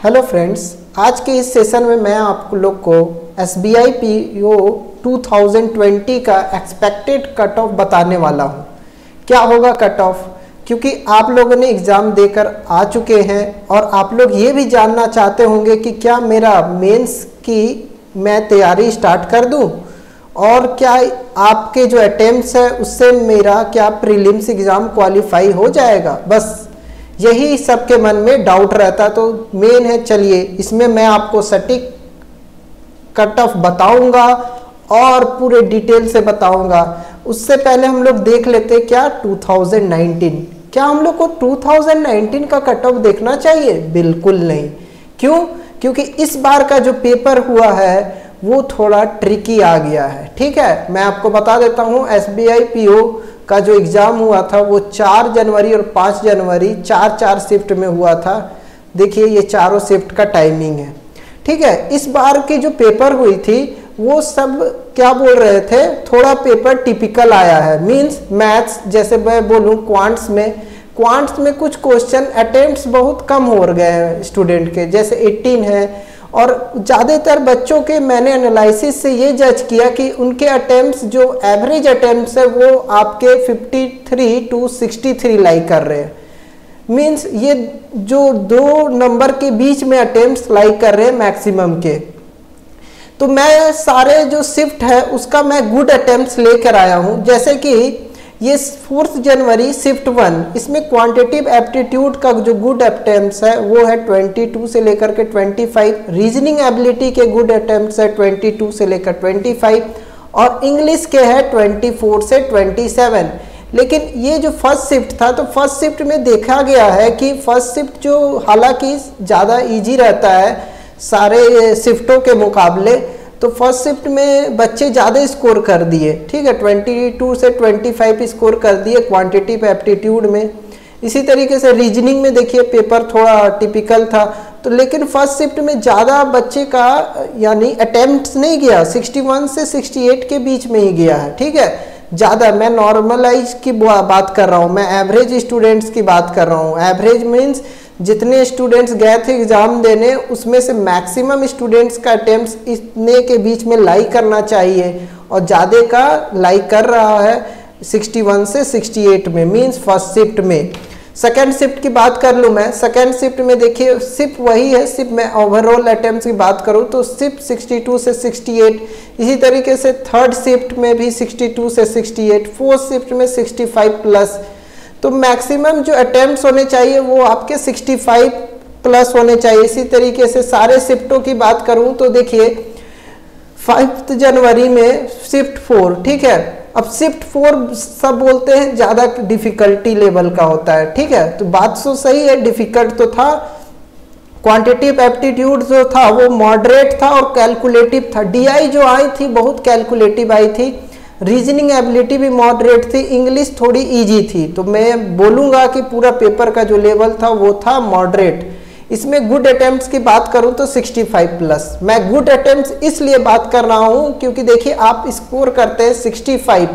Hello friends, आज के इस सेशन में मैं आप लोग को SBI PO 2020 का एक्सपेक्टेड कट ऑफ बताने वाला हूँ। क्या होगा कट ऑफ, क्योंकि आप लोगों ने एग्ज़ाम देकर आ चुके हैं और आप लोग ये भी जानना चाहते होंगे कि क्या मेरा मेंस की मैं तैयारी स्टार्ट कर दूँ और क्या आपके जो अटेम्प्ट्स है उससे मेरा क्या प्रीलिम्स एग्ज़ाम क्वालिफाई हो जाएगा। बस यही सबके मन में डाउट रहता, तो मेन है। चलिए इसमें मैं आपको सटीक कट ऑफ बताऊंगा और पूरे डिटेल से बताऊंगा। उससे पहले हम लोग देख लेते क्या 2019, क्या हम लोग को 2019 का कट ऑफ देखना चाहिए? बिल्कुल नहीं। क्यों? क्योंकि इस बार का जो पेपर हुआ है वो थोड़ा ट्रिकी आ गया है। ठीक है, मैं आपको बता देता हूँ SBI PO का जो एग्ज़ाम हुआ था वो 4 जनवरी और 5 जनवरी 4 शिफ्ट में हुआ था। देखिए ये चारों शिफ्ट का टाइमिंग है। ठीक है, इस बार की जो पेपर हुई थी वो सब क्या बोल रहे थे, थोड़ा पेपर टिपिकल आया है। मींस मैथ्स, जैसे मैं बोलूँ क्वांट्स में कुछ क्वेश्चन अटेम्प्ट्स बहुत कम हो गए हैं स्टूडेंट के, जैसे 18 है। और ज़्यादातर बच्चों के मैंने एनालिसिस से ये जज किया कि उनके अटेम्प्ट्स जो एवरेज अटेम्प्ट्स है वो आपके 53 to 63 लाइक कर रहे हैं। मींस ये जो 2 नंबर के बीच में अटेम्प्ट्स लाइक कर रहे हैं मैक्सिमम के। तो मैं सारे जो शिफ्ट है उसका मैं गुड अटेम्प्ट्स लेकर आया हूँ। जैसे कि ये 4 जनवरी शिफ्ट 1, इसमें क्वांटिटेटिव एप्टीट्यूड का जो गुड अटेम्प्ट्स है वो है 22 से लेकर के 25, रीजनिंग एबिलिटी के गुड अटेम्प्ट्स है 22 से लेकर 25 और इंग्लिश के है 24 से 27। लेकिन ये जो फर्स्ट शिफ्ट था, तो फर्स्ट शिफ्ट में देखा गया है कि फर्स्ट शिफ्ट जो हालांकि ज़्यादा इजी रहता है सारे शिफ्टों के मुकाबले, तो फर्स्ट शिफ्ट में बच्चे ज़्यादा स्कोर कर दिए। ठीक है, 22 से 25 स्कोर कर दिए क्वांटिटेटिव एप्टीट्यूड में। इसी तरीके से रीजनिंग में देखिए पेपर थोड़ा टिपिकल था, तो लेकिन फर्स्ट शिफ्ट में ज़्यादा बच्चे का यानी अटेम्प्ट्स नहीं गया, 61 से 68 के बीच में ही गया है। ठीक है, ज़्यादा मैं नॉर्मलाइज की बात कर रहा हूँ, मैं एवरेज स्टूडेंट्स की बात कर रहा हूँ। एवरेज मीन्स जितने स्टूडेंट्स गए थे एग्ज़ाम देने उसमें से मैक्सिमम स्टूडेंट्स का अटेम्प्ट्स इतने के बीच में लाइक करना चाहिए और ज़्यादा का लाइक कर रहा है 61 से 68 में, मींस फर्स्ट शिफ्ट में। सेकेंड शिफ्ट की बात कर लूँ मैं, सेकेंड शिफ्ट में देखिए शिफ्ट वही है, सिर्फ मैं ओवरऑल अटेम्प्ट्स की बात करूँ तो शिफ्ट 62 से 68। इसी तरीके से थर्ड शिफ्ट में भी 62 से 68, फोर्थ शिफ्ट में 65 प्लस। तो मैक्सिमम जो अटेम्प्ट्स होने चाहिए वो आपके 65 प्लस होने चाहिए। इसी तरीके से सारे शिफ्टों की बात करूं तो देखिए 5 जनवरी में शिफ्ट 4। ठीक है, अब शिफ्ट 4 सब बोलते हैं ज़्यादा डिफिकल्टी लेवल का होता है। ठीक है, तो बात तो सही है, डिफिकल्ट तो था। क्वांटिटेटिव एप्टीट्यूड जो था वो मॉडरेट था और कैलकुलेटिव था। DI जो आई थी बहुत कैलकुलेटिव आई थी। रीजनिंग एबिलिटी भी मॉडरेट थी, इंग्लिश थोड़ी इजी थी। तो मैं बोलूँगा कि पूरा पेपर का जो लेवल था वो था मॉडरेट। इसमें गुड अटेम्प्ट्स की बात करूँ तो 65 प्लस। मैं गुड अटेम्प्ट्स इसलिए बात कर रहा हूँ क्योंकि देखिए आप स्कोर करते हैं 65,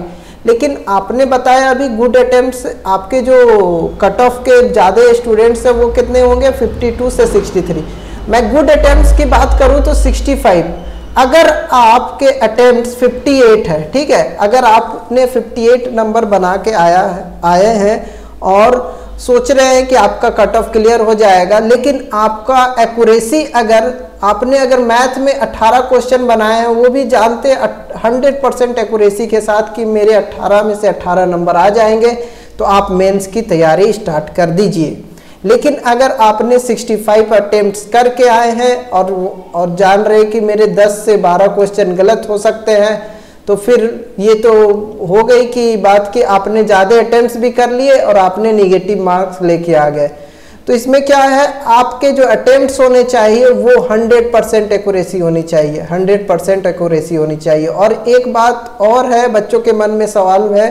लेकिन आपने बताया अभी गुड अटेम्प्ट्स आपके जो कट ऑफ के ज़्यादा स्टूडेंट्स हैं वो कितने होंगे, 52 से 63। मैं गुड अटेम्प्ट्स की बात करूँ तो 65। अगर आपके अटेम्प्ट्स 58 है, ठीक है, अगर आपने 58 नंबर बना के आए हैं और सोच रहे हैं कि आपका कट ऑफ क्लियर हो जाएगा, लेकिन आपका एक्यूरेसी अगर मैथ में 18 क्वेश्चन बनाए हैं, वो भी जानते हैं 100% एक्यूरेसी के साथ कि मेरे 18 में से 18 नंबर आ जाएंगे, तो आप मेंस की तैयारी स्टार्ट कर दीजिए। लेकिन अगर आपने 65 अटेम्प्ट्स करके आए हैं और जान रहे कि मेरे 10 से 12 क्वेश्चन गलत हो सकते हैं, तो फिर ये तो हो गई कि बात कि आपने ज़्यादा अटेम्प्ट्स भी कर लिए और आपने नेगेटिव मार्क्स लेके आ गए। तो इसमें क्या है, आपके जो अटेम्प्ट्स होने चाहिए वो 100% एक्यूरेसी होनी चाहिए, 100% एक्यूरेसी होनी चाहिए। और एक बात और है, बच्चों के मन में सवाल है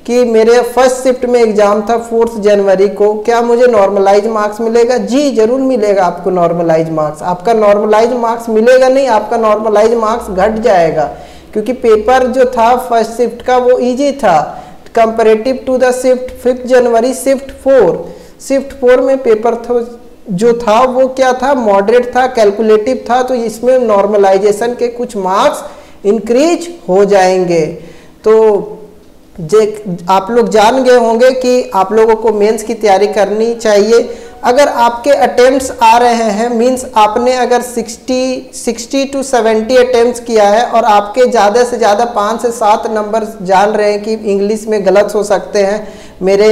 कि मेरे फर्स्ट शिफ्ट में एग्जाम था 4 जनवरी को, क्या मुझे नॉर्मलाइज मार्क्स मिलेगा? जी जरूर मिलेगा आपको नॉर्मलाइज मार्क्स। आपका नॉर्मलाइज मार्क्स मिलेगा नहीं, आपका नॉर्मलाइज मार्क्स घट जाएगा, क्योंकि पेपर जो था फर्स्ट शिफ्ट का वो इजी था कंपैरेटिव टू द शिफ्ट 5 जनवरी शिफ्ट 4। शिफ्ट 4 में पेपर जो था वो क्या था, मॉडरेट था, कैलकुलेटिव था, तो इसमें नॉर्मलाइजेशन के कुछ मार्क्स इंक्रीज हो जाएंगे। तो आप लोग जान गए होंगे कि आप लोगों को मेंस की तैयारी करनी चाहिए। अगर आपके अटेम्प्ट्स आ रहे हैं, मींस आपने अगर 60 to 70 अटेम्प्ट्स किया है और आपके ज़्यादा से ज़्यादा 5 से 7 नंबर जान रहे हैं कि इंग्लिश में गलत हो सकते हैं, मेरे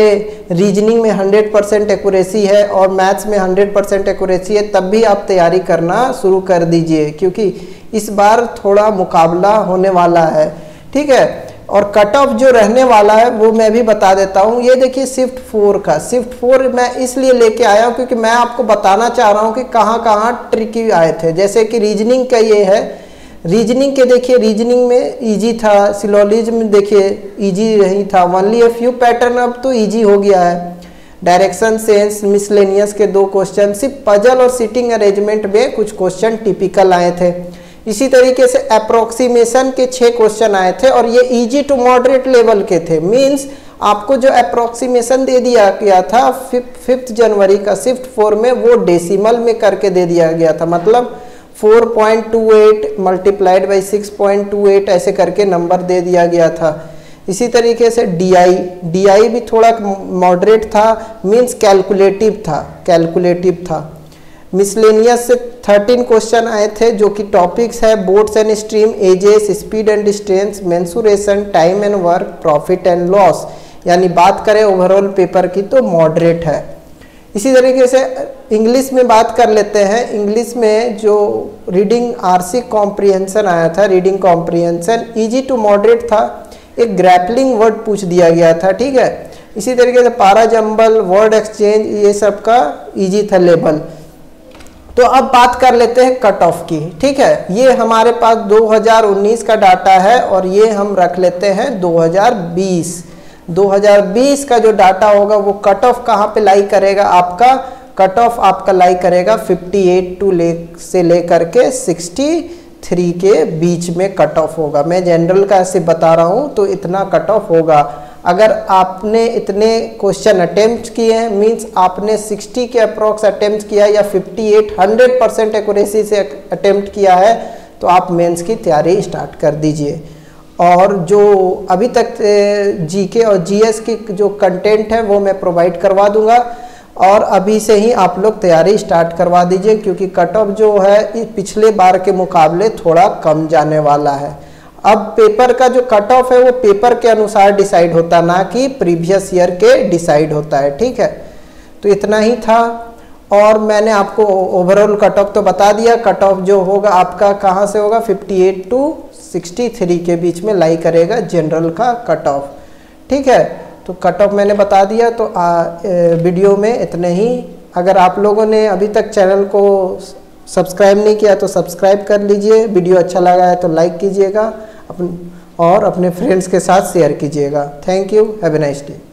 रीजनिंग में 100% एक्यूरेसी है और मैथ्स में 100% एक्यूरेसी है, तब भी आप तैयारी करना शुरू कर दीजिए, क्योंकि इस बार थोड़ा मुकाबला होने वाला है। ठीक है, और कट ऑफ जो रहने वाला है वो मैं भी बता देता हूँ। ये देखिए शिफ्ट 4 का, शिफ्ट 4 मैं इसलिए लेके आया हूँ क्योंकि मैं आपको बताना चाह रहा हूँ कि कहाँ कहाँ ट्रिकी आए थे। जैसे कि रीजनिंग का ये है, रीजनिंग के देखिए, रीजनिंग में इजी था, सिलोजिज्म में देखिए इजी नहीं था, ओनली अ फ्यू पैटर्न, अब तो इजी हो गया है। डायरेक्शन सेंस, मिसलेनियस के 2 क्वेश्चन, सिर्फ पजल और सिटिंग अरेंजमेंट में कुछ क्वेश्चन टिपिकल आए थे। इसी तरीके से अप्रोक्सीमेशन के 6 क्वेश्चन आए थे और ये इजी टू मॉडरेट लेवल के थे। मींस आपको जो अप्रोक्सीमेशन दे दिया गया था 5 जनवरी का शिफ्ट 4 में, वो डेसिमल में करके दे दिया गया था, मतलब 4.28 मल्टीप्लाइड बाई 6.28 ऐसे करके नंबर दे दिया गया था। इसी तरीके से डीआई भी थोड़ा मॉडरेट था, मींस कैलकुलेटिव था। मिसलेनियस से 13 क्वेश्चन आए थे, जो कि टॉपिक्स है boats and stream, ages, speed and distance, mensuration, time and work, profit and loss. यानी बात करें ओवरऑल पेपर की तो मॉडरेट है। इसी तरीके से इंग्लिश में बात कर लेते हैं। इंग्लिश में जो रीडिंग आरसी कॉम्प्रिहेंशन आया था, reading comprehension easy to moderate था, एक ग्रैपलिंग वर्ड पूछ दिया गया था। ठीक है, इसी तरीके से पारा जंबल, वर्ड एक्सचेंज, ये सब का इजी था लेवल। तो अब बात कर लेते हैं कट ऑफ की। ठीक है, ये हमारे पास 2019 का डाटा है और ये हम रख लेते हैं 2020 का जो डाटा होगा वो कट ऑफ कहाँ पे लाई करेगा, आपका कट ऑफ आपका लाई करेगा 58 से लेकर के 63 के बीच में कट ऑफ होगा। मैं जनरल का ऐसे बता रहा हूँ, तो इतना कट ऑफ होगा। अगर आपने इतने क्वेश्चन अटेम्प्ट किए हैं, मींस आपने 60 के अप्रॉक्स अटेम्प्ट किया है या 58 100% एक्यूरेसी से अटेम्प्ट किया है, तो आप मेंस की तैयारी स्टार्ट कर दीजिए। और जो अभी तक जीके और जीएस की जो कंटेंट है वो मैं प्रोवाइड करवा दूंगा, और अभी से ही आप लोग तैयारी स्टार्ट करवा दीजिए, क्योंकि कट ऑफ जो है पिछले बार के मुकाबले थोड़ा कम जाने वाला है। अब पेपर का जो कट ऑफ है वो पेपर के अनुसार डिसाइड होता, ना कि प्रीवियस ईयर के डिसाइड होता है। ठीक है, तो इतना ही था, और मैंने आपको ओवरऑल कट ऑफ तो बता दिया। कट ऑफ जो होगा आपका कहाँ से होगा, 58 to 63 के बीच में लाई करेगा जनरल का कट ऑफ। ठीक है, तो कट ऑफ मैंने बता दिया। तो वीडियो में इतने ही। अगर आप लोगों ने अभी तक चैनल को सब्सक्राइब नहीं किया तो सब्सक्राइब कर लीजिए, वीडियो अच्छा लगा है तो लाइक कीजिएगा और अपने फ्रेंड्स के साथ शेयर कीजिएगा। Thank you, have a nice day.